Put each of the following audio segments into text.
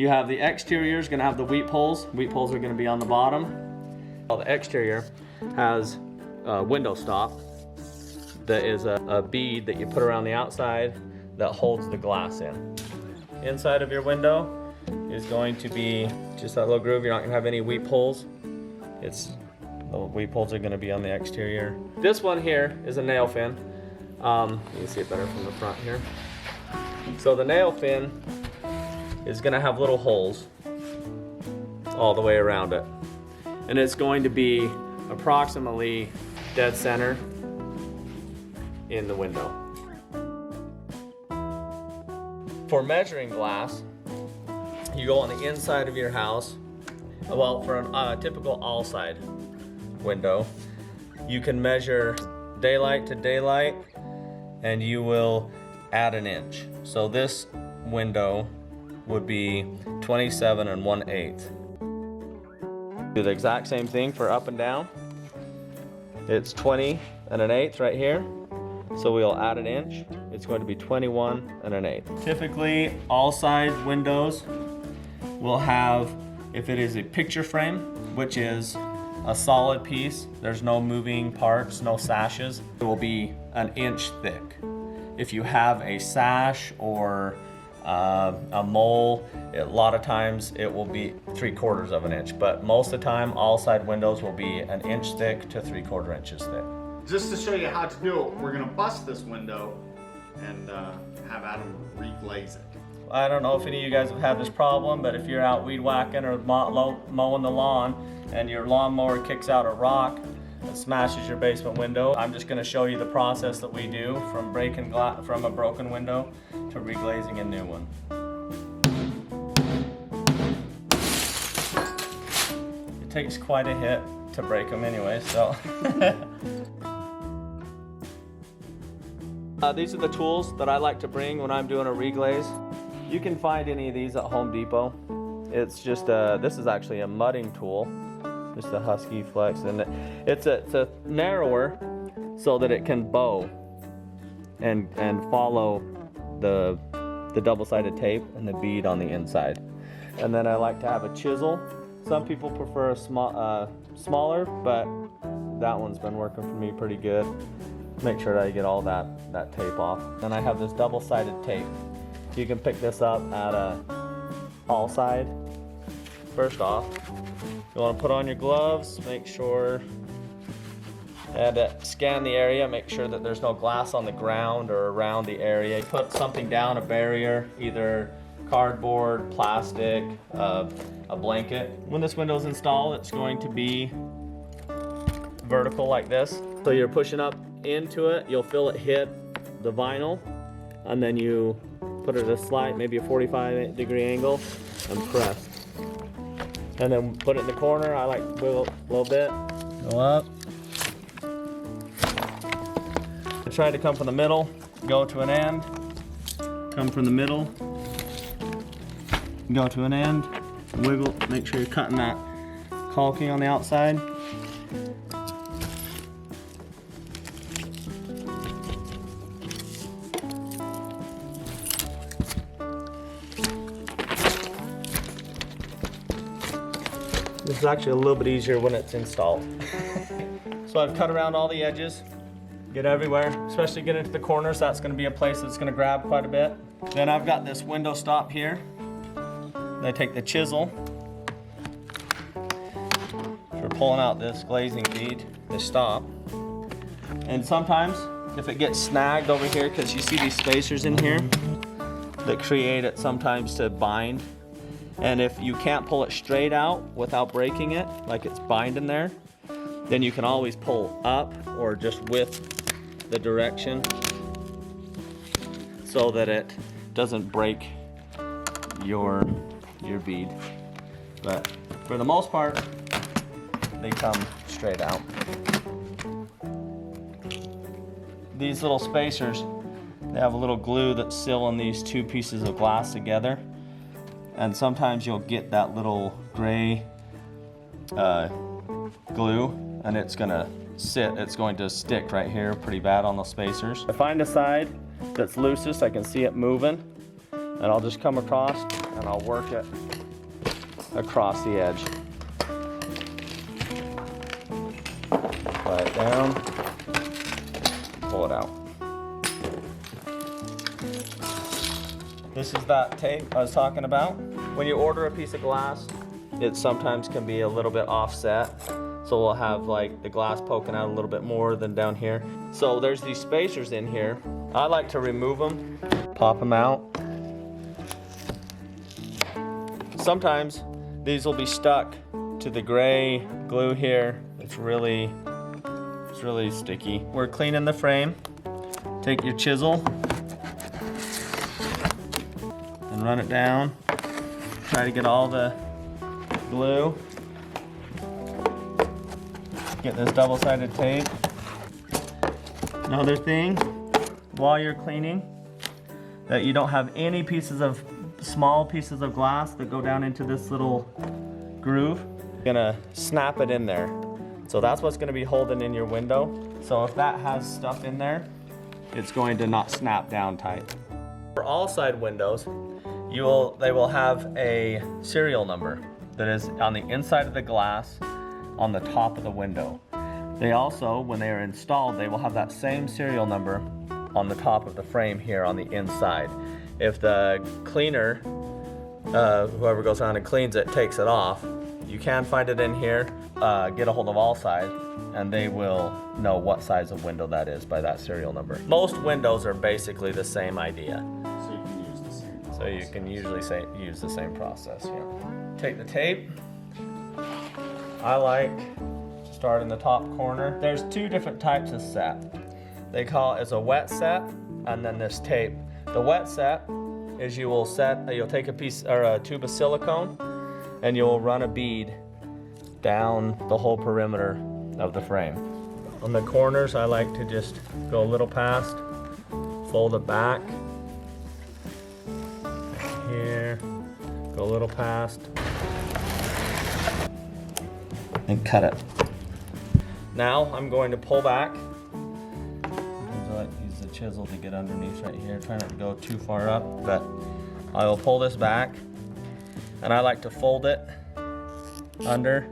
You have the exterior is going to have the wheat poles. Wheat poles are going to be on the bottom. Well, the exterior has a window stop that is a bead that you put around the outside that holds the glass in. Inside of your window is going to be just that little groove. You're not going to have any wheat poles. The wheat poles are going to be on the exterior. This one here is a nail fin. You can see it better from the front here. So the nail fin is going to have little holes all the way around it. And it's going to be approximately dead center in the window. For measuring glass, you go on the inside of your house. Well, for a typical all-side window, you can measure daylight to daylight and you will add an inch. So this window would be 27 1/8. Do the exact same thing for up and down. It's 20 1/8 right here. So we'll add an inch. It's going to be 21 1/8. Typically, all side windows will have, if it is a picture frame, which is a solid piece, there's no moving parts, no sashes, it will be an inch thick. If you have a sash or a mole, a lot of times it will be 3/4 of an inch, but most of the time all side windows will be an inch thick to 3/4 inches thick. Just to show you how to do it, we're gonna bust this window and have Adam reglaze it. I don't know if any of you guys have had this problem, but if you're out weed whacking or mowing the lawn and your lawnmower kicks out a rock and smashes your basement window, I'm just going to show you the process that we do from breaking from a broken window to reglazing a new one. It takes quite a hit to break them anyway, so. These are the tools that I like to bring when I'm doing a reglaze. You can find any of these at Home Depot. It's just this is actually a mudding tool, just a Husky Flex, and it's a narrower so that it can bow and follow the double-sided tape and the bead on the inside. And then I like to have a chisel. Some people prefer a smaller, but that one's been working for me pretty good. Make sure that I get all that tape off. Then I have this double-sided tape. You can pick this up at a all side. First off, you want to put on your gloves, make sure and scan the area, make sure that there's no glass on the ground or around the area. Put something down, a barrier, either cardboard, plastic, a blanket. When this window is installed, it's going to be vertical like this. So you're pushing up into it, you'll feel it hit the vinyl, and then you put it at a slight, maybe a 45-degree angle, and press. And then put it in the corner. I like to wiggle a little bit. Go up. I try to come from the middle, go to an end, come from the middle, go to an end, wiggle, make sure you're cutting that caulking on the outside. This is actually a little bit easier when it's installed. So I've cut around all the edges, get everywhere, especially get into the corners. That's going to be a place that's going to grab quite a bit. Then I've got this window stop here. Then I take the chisel for pulling out this glazing bead, the stop. And sometimes if it gets snagged over here, because you see these spacers in here that create it sometimes to bind. And if you can't pull it straight out without breaking it, like it's binding there, then you can always pull up or just with the direction so that it doesn't break your bead. But for the most part, they come straight out. These little spacers, they have a little glue that's sealing these two pieces of glass together. And sometimes you'll get that little gray glue, and it's gonna it's going to stick right here pretty bad on the spacers. I find a side that's loosest, I can see it moving, and I'll just come across and I'll work it across the edge. Slide it down, pull it out. This is that tape I was talking about. When you order a piece of glass, it sometimes can be a little bit offset. So we'll have like the glass poking out a little bit more than down here. So there's these spacers in here. I like to remove them, pop them out. Sometimes these will be stuck to the gray glue here. It's really sticky. We're cleaning the frame. Take your chisel and run it down. Try to get all the glue. Get this double-sided tape. Another thing, while you're cleaning, that you don't have any small pieces of glass that go down into this little groove. You're gonna snap it in there. So that's what's gonna be holding in your window. So if that has stuff in there, it's going to not snap down tight. For all side windows, they will have a serial number that is on the inside of the glass on the top of the window. They also, when they are installed, they will have that same serial number on the top of the frame here on the inside. If the cleaner, whoever goes around and cleans it, takes it off, you can find it in here. Get a hold of all sides and they will know what size of window that is by that serial number. Most windows are basically the same idea. So you can use the same process. So you can usually use the same process, yeah. Take the tape. I like start in the top corner. There's two different types of set. They call it as a wet set and then this tape. The wet set is you'll take a piece or a tube of silicone and you'll run a bead down the whole perimeter of the frame. On the corners, I like to just go a little past, fold it back. Here, go a little past, and cut it. Now I'm going to pull back. I like to use the chisel to get underneath right here. Try not to go too far up, but I will pull this back, and I like to fold it under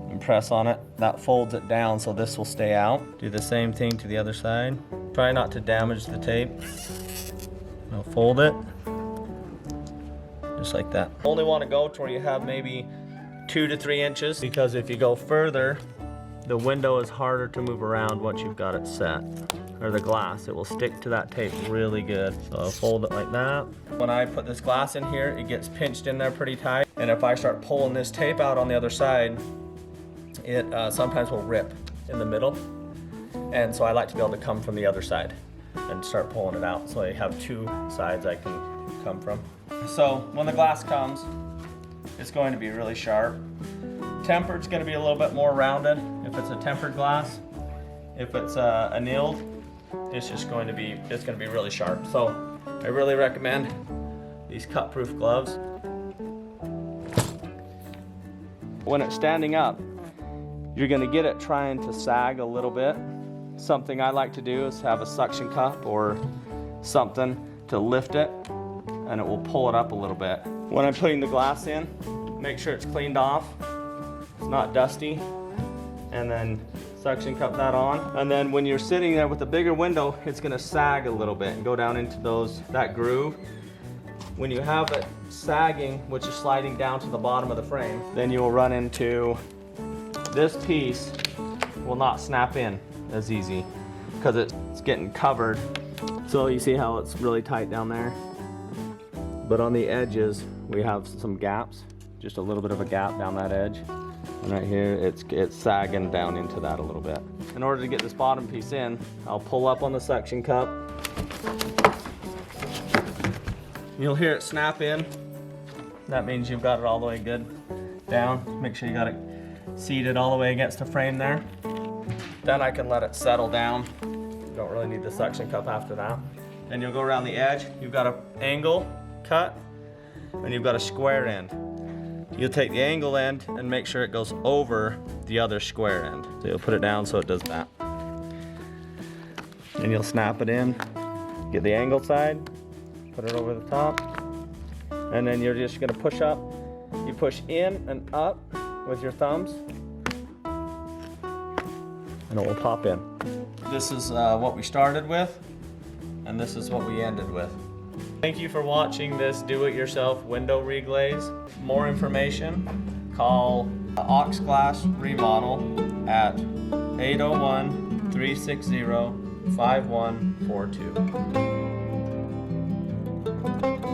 and press on it. That folds it down so this will stay out. Do the same thing to the other side. Try not to damage the tape. I'll fold it just like that. Only want to go to where you have maybe 2 to 3 inches, because if you go further, the window is harder to move around once you've got it set. Or the glass, it will stick to that tape really good. So I'll fold it like that. When I put this glass in here, it gets pinched in there pretty tight. And if I start pulling this tape out on the other side, it sometimes will rip in the middle. And so I like to be able to come from the other side and start pulling it out. So I have 2 sides I can come from. So when the glass comes, it's going to be really sharp. Tempered's going to be a little bit more rounded if it's a tempered glass. If it's annealed, it's going to be really sharp. So I really recommend these cut-proof gloves. When it's standing up, you're going to get it trying to sag a little bit. Something I like to do is have a suction cup or something to lift it, and it will pull it up a little bit. When I'm putting the glass in, make sure it's cleaned off, it's not dusty, and then suction cup that on. And then when you're sitting there with a bigger window, it's gonna sag a little bit and go down into that groove. When you have it sagging, which is sliding down to the bottom of the frame, then you will run into this piece will not snap in as easy because it's getting covered. So you see how it's really tight down there? But on the edges, we have some gaps, just a little bit of a gap down that edge. And right here, it's sagging down into that a little bit. In order to get this bottom piece in, I'll pull up on the suction cup. You'll hear it snap in. That means you've got it all the way good down. Make sure you got it seated all the way against the frame there. Then I can let it settle down. You don't really need the suction cup after that. Then you'll go around the edge. You've got an angle cut, and you've got a square end. You'll take the angle end and make sure it goes over the other square end. So you'll put it down so it does that. And you'll snap it in, get the angle side, put it over the top, and then you're just gonna push up. push in and up with your thumbs, and it will pop in. This is what we started with, and this is what we ended with. Thank you for watching this do-it-yourself window reglaze. More information, call Ox Glass Remodel at 801-360-5142.